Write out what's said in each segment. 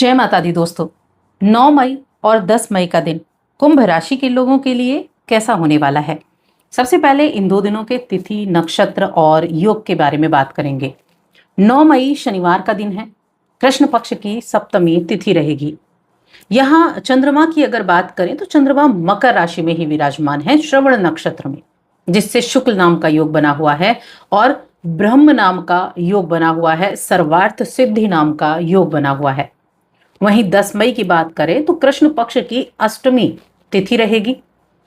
जय माता दी दोस्तों। 9 मई और 10 मई का दिन कुंभ राशि के लोगों के लिए कैसा होने वाला है। सबसे पहले इन दो दिनों के तिथि, नक्षत्र और योग के बारे में बात करेंगे। 9 मई शनिवार का दिन है। कृष्ण पक्ष की सप्तमी तिथि रहेगी। यहाँ चंद्रमा की अगर बात करें तो चंद्रमा मकर राशि में ही विराजमान है, श्रवण नक्षत्र में, जिससे शुक्ल नाम का योग बना हुआ है और ब्रह्म नाम का योग बना हुआ है, सर्वार्थ सिद्धि नाम का योग बना हुआ है। वहीं 10 मई की बात करें तो कृष्ण पक्ष की अष्टमी तिथि रहेगी।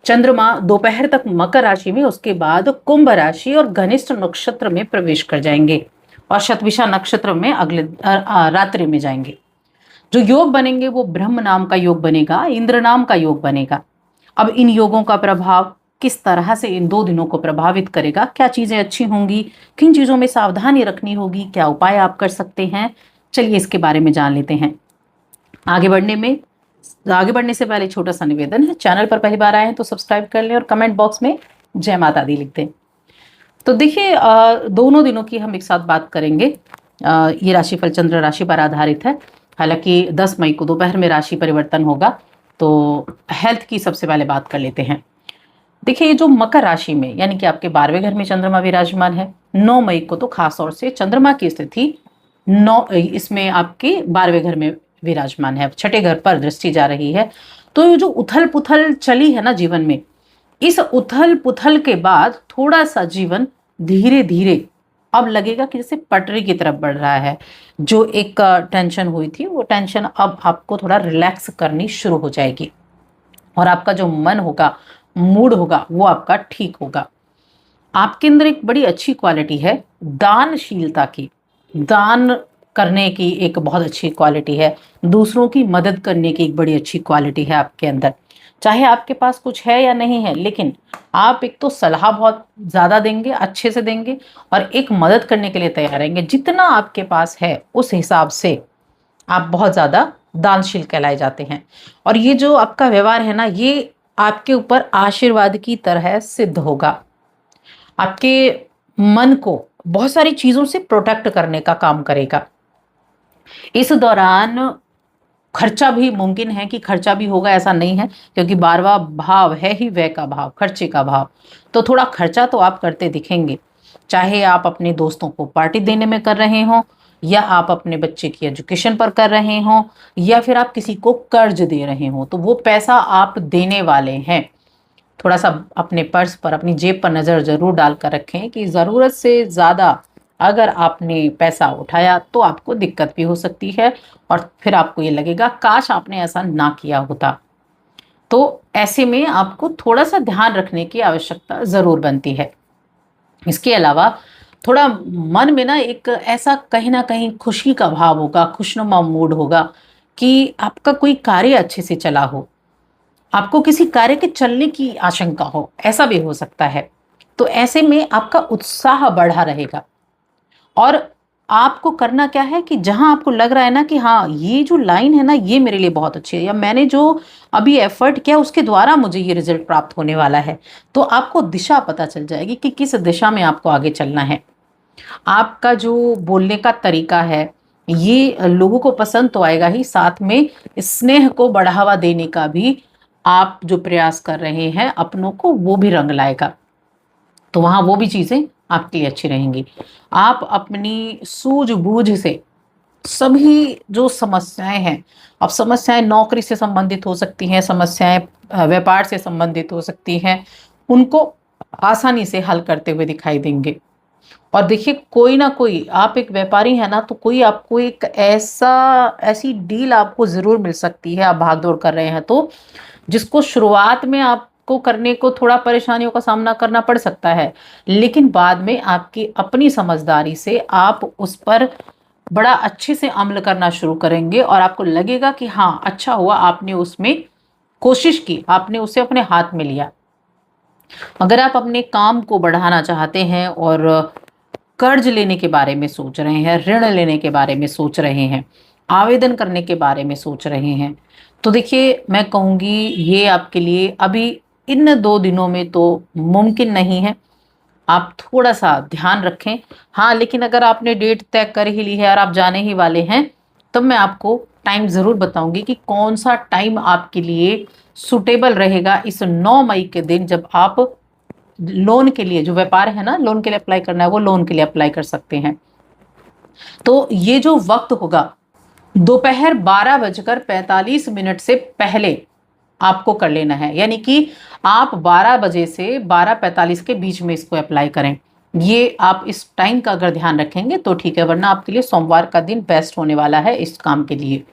चंद्रमा दोपहर तक मकर राशि में, उसके बाद कुंभ राशि और घनिष्ठ नक्षत्र में प्रवेश कर जाएंगे और शतभिषा नक्षत्र में अगले रात्रि में जाएंगे। जो योग बनेंगे वो ब्रह्म नाम का योग बनेगा, इंद्र नाम का योग बनेगा। अब इन योगों का प्रभाव किस तरह से इन दो दिनों को प्रभावित करेगा, क्या चीजें अच्छी होंगी, किन चीजों में सावधानी रखनी होगी, क्या उपाय आप कर सकते हैं, चलिए इसके बारे में जान लेते हैं। आगे बढ़ने से पहले छोटा सा निवेदन है, चैनल पर पहली बार आए हैं तो सब्सक्राइब कर लें और कमेंट बॉक्स में जय माता दी लिख दें। तो देखिए, दोनों दिनों की हम एक साथ बात करेंगे। ये राशिफल चंद्र राशि पर आधारित है। हालांकि 10 मई को दोपहर में राशि परिवर्तन होगा, तो हेल्थ की सबसे पहले बात कर लेते हैं। देखिए, ये जो मकर राशि में यानी कि आपके 12वें घर में चंद्रमा विराजमान है। 9 मई को तो खास तौर से चंद्रमा की स्थिति इसमें आपके 12वें घर में विराजमान है, छठे घर पर दृष्टि जा रही है। तो ये जो उथल पुथल चली है ना जीवन में, इस उथल पुथल के बाद थोड़ा सा जीवन धीरे धीरे अब लगेगा कि जैसे पटरी की तरफ बढ़ रहा है। जो एक टेंशन हुई थी वो टेंशन अब आपको थोड़ा रिलैक्स करनी शुरू हो जाएगी और आपका जो मन होगा, मूड होगा, वो आपका ठीक होगा। आपके अंदर एक बड़ी अच्छी क्वालिटी है दानशीलता की। दान करने की एक बहुत अच्छी क्वालिटी है, दूसरों की मदद करने की एक बड़ी अच्छी क्वालिटी है आपके अंदर। चाहे आपके पास कुछ है या नहीं है, लेकिन आप एक तो सलाह बहुत ज़्यादा देंगे, अच्छे से देंगे, और एक मदद करने के लिए तैयार रहेंगे। जितना आपके पास है उस हिसाब से आप बहुत ज़्यादा दानशील कहलाए जाते हैं। और ये जो आपका व्यवहार है ना, ये आपके ऊपर आशीर्वाद की तरह सिद्ध होगा। आपके मन को बहुत सारी चीज़ों से प्रोटेक्ट करने का काम करेगा। इस दौरान खर्चा भी मुमकिन है कि खर्चा भी होगा, ऐसा नहीं है, क्योंकि 12वां भाव है ही व्यय का भाव, खर्चे का भाव। तो थोड़ा खर्चा तो आप करते दिखेंगे, चाहे आप अपने दोस्तों को पार्टी देने में कर रहे हो, या आप अपने बच्चे की एजुकेशन पर कर रहे हो, या फिर आप किसी को कर्ज दे रहे हो, तो वो पैसा आप देने वाले हैं। थोड़ा सा अपने पर्स पर, अपनी जेब पर नज़र जरूर डालकर रखें कि ज़रूरत से ज़्यादा अगर आपने पैसा उठाया तो आपको दिक्कत भी हो सकती है और फिर आपको ये लगेगा काश आपने ऐसा ना किया होता। तो ऐसे में आपको थोड़ा सा ध्यान रखने की आवश्यकता ज़रूर बनती है। इसके अलावा थोड़ा मन में ना एक ऐसा कहीं ना कहीं खुशी का भाव होगा, खुशनुमा मूड होगा कि आपका कोई कार्य अच्छे से चला हो, आपको किसी कार्य के चलने की आशंका हो, ऐसा भी हो सकता है। तो ऐसे में आपका उत्साह बढ़ा रहेगा। और आपको करना क्या है कि जहां आपको लग रहा है ना कि हाँ, ये जो लाइन है ना, ये मेरे लिए बहुत अच्छी है, या मैंने जो अभी एफर्ट किया उसके द्वारा मुझे ये रिजल्ट प्राप्त होने वाला है, तो आपको दिशा पता चल जाएगी कि किस दिशा में आपको आगे चलना है। आपका जो बोलने का तरीका है ये लोगों को पसंद तो आएगा ही, साथ में स्नेह को बढ़ावा देने का भी आप जो प्रयास कर रहे हैं अपनों को, वो भी रंग लाएगा। तो वहां वो भी चीजें आपके लिए अच्छी रहेंगी। आप अपनी सूझबूझ से सभी जो समस्याएं हैं, अब समस्याएं नौकरी से संबंधित हो सकती हैं, समस्याएं व्यापार से संबंधित हो सकती हैं, उनको आसानी से हल करते हुए दिखाई देंगे। और देखिए, कोई ना कोई, आप एक व्यापारी है ना, तो कोई आपको एक ऐसी डील आपको जरूर मिल सकती है, आप भागदौड़ कर रहे हैं तो, जिसको शुरुआत में आपको करने को थोड़ा परेशानियों का सामना करना पड़ सकता है, लेकिन बाद में आपकी अपनी समझदारी से आप उस पर बड़ा अच्छे से अमल करना शुरू करेंगे और आपको लगेगा कि हाँ, अच्छा हुआ आपने उसमें कोशिश की, आपने उसे अपने हाथ में लिया। अगर आप अपने काम को बढ़ाना चाहते हैं और कर्ज लेने के बारे में सोच रहे हैं, ऋण लेने के बारे में सोच रहे हैं, आवेदन करने के बारे में सोच रहे हैं, तो देखिए, मैं कहूँगी ये आपके लिए अभी इन 2 दिनों में तो मुमकिन नहीं है। आप थोड़ा सा ध्यान रखें। हाँ, लेकिन अगर आपने डेट तय कर ही ली है और आप जाने ही वाले हैं, तब मैं आपको टाइम ज़रूर बताऊंगी कि कौन सा टाइम आपके लिए सुटेबल रहेगा इस 9 मई के दिन, जब आप लोन के लिए, जो व्यापार है ना, लोन के लिए अप्लाई करना है, वो लोन के लिए अप्लाई कर सकते हैं। तो ये जो वक्त होगा, दोपहर 12:45 से पहले आपको कर लेना है, यानी कि आप 12 बजे से 12:45 के बीच में इसको अप्लाई करें। ये आप इस टाइम का अगर ध्यान रखेंगे तो ठीक है, वरना आपके लिए सोमवार का दिन बेस्ट होने वाला है इस काम के लिए।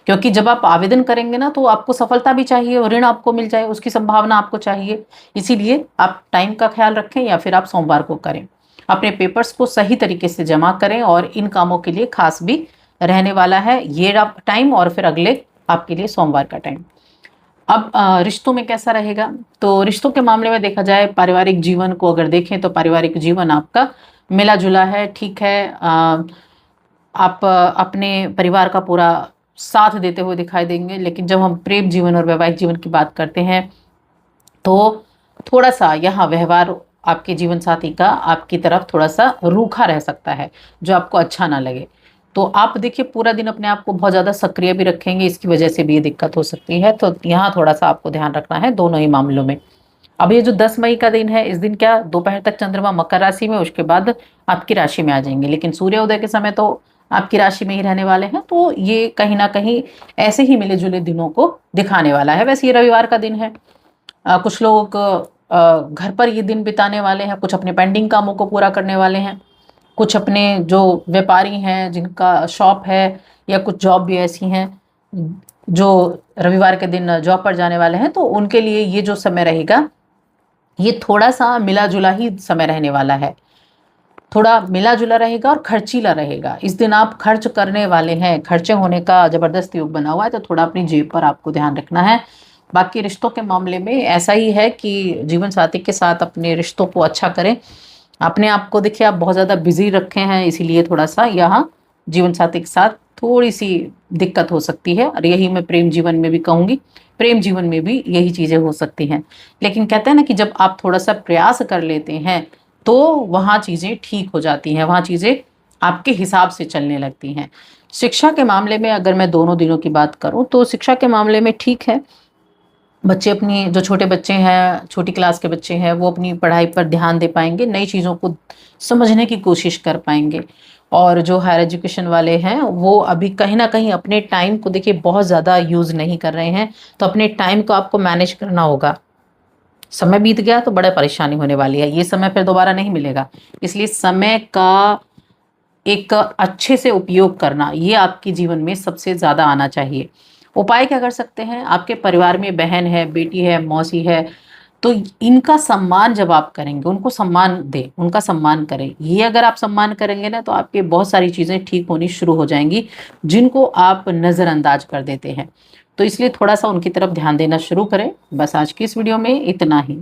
क्योंकि जब आप आवेदन करेंगे ना, तो आपको सफलता भी चाहिए और ऋण आपको मिल जाए, उसकी संभावना आपको चाहिए। इसीलिए आप टाइम का ख्याल रखें या फिर आप सोमवार को करें। अपने पेपर्स को सही तरीके से जमा करें, और इन कामों के लिए खास भी रहने वाला है ये टाइम, और फिर अगले आपके लिए सोमवार का टाइम। अब रिश्तों में कैसा रहेगा? तो रिश्तों के मामले में देखा जाए, पारिवारिक जीवन को अगर देखें तो पारिवारिक जीवन आपका मिला जुला है, ठीक है। आप अपने परिवार का पूरा साथ देते हुए दिखाई देंगे। लेकिन जब हम प्रेम जीवन और वैवाहिक जीवन की बात करते हैं, तो थोड़ा सा यहाँ व्यवहार आपके जीवन साथी का आपकी तरफ थोड़ा सा रूखा रह सकता है, जो आपको अच्छा ना लगे। तो आप देखिए, पूरा दिन अपने आप को बहुत ज़्यादा सक्रिय भी रखेंगे, इसकी वजह से भी ये दिक्कत हो सकती है। तो यहाँ थोड़ा सा आपको ध्यान रखना है दोनों ही मामलों में। अब ये जो 10 मई का दिन है, इस दिन क्या दोपहर तक चंद्रमा मकर राशि में, उसके बाद आपकी राशि में आ जाएंगे, लेकिन सूर्योदय के समय तो आपकी राशि में ही रहने वाले हैं। तो ये कहीं ना कहीं ऐसे ही मिले जुले दिनों को दिखाने वाला है। वैसे ये रविवार का दिन है, कुछ लोग घर पर ये दिन बिताने वाले हैं, कुछ अपने पेंडिंग कामों को पूरा करने वाले हैं, कुछ अपने जो व्यापारी हैं जिनका शॉप है, या कुछ जॉब भी ऐसी हैं जो रविवार के दिन जॉब पर जाने वाले हैं, तो उनके लिए ये जो समय रहेगा, ये थोड़ा सा मिला जुला ही समय रहने वाला है। थोड़ा मिला जुला रहेगा और खर्चीला रहेगा। इस दिन आप खर्च करने वाले हैं, खर्चे होने का जबरदस्त योग बना हुआ है, तो थोड़ा अपनी जेब पर आपको ध्यान रखना है। बाकी रिश्तों के मामले में ऐसा ही है कि जीवन साथी के साथ अपने रिश्तों को अच्छा करें। अपने आप को देखिए, आप बहुत ज़्यादा बिजी रखे हैं, इसीलिए थोड़ा सा यहाँ जीवन साथी के साथ थोड़ी सी दिक्कत हो सकती है। और यही मैं प्रेम जीवन में भी कहूँगी, प्रेम जीवन में भी यही चीज़ें हो सकती हैं। लेकिन कहते हैं ना कि जब आप थोड़ा सा प्रयास कर लेते हैं, तो वहाँ चीज़ें ठीक हो जाती हैं, वहाँ चीज़ें आपके हिसाब से चलने लगती हैं। शिक्षा के मामले में अगर मैं दोनों दिनों की बात करूँ, तो शिक्षा के मामले में ठीक है। बच्चे अपनी, जो छोटे बच्चे हैं, छोटी क्लास के बच्चे हैं, वो अपनी पढ़ाई पर ध्यान दे पाएंगे, नई चीज़ों को समझने की कोशिश कर पाएंगे। और जो हायर एजुकेशन वाले हैं, वो अभी कहीं ना कहीं अपने टाइम को देखिए बहुत ज़्यादा यूज़ नहीं कर रहे हैं, तो अपने टाइम को आपको मैनेज करना होगा। समय बीत गया तो बड़ा परेशानी होने वाली है, ये समय फिर दोबारा नहीं मिलेगा। इसलिए समय का एक अच्छे से उपयोग करना, ये आपके जीवन में सबसे ज़्यादा आना चाहिए। उपाय क्या कर सकते हैं? आपके परिवार में बहन है, बेटी है, मौसी है, तो इनका सम्मान जब आप करेंगे, उनको सम्मान दें, उनका सम्मान करें। ये अगर आप सम्मान करेंगे ना, तो आपके बहुत सारी चीज़ें ठीक होनी शुरू हो जाएंगी, जिनको आप नज़रअंदाज कर देते हैं। तो इसलिए थोड़ा सा उनकी तरफ ध्यान देना शुरू करें। बस आज की इस वीडियो में इतना ही।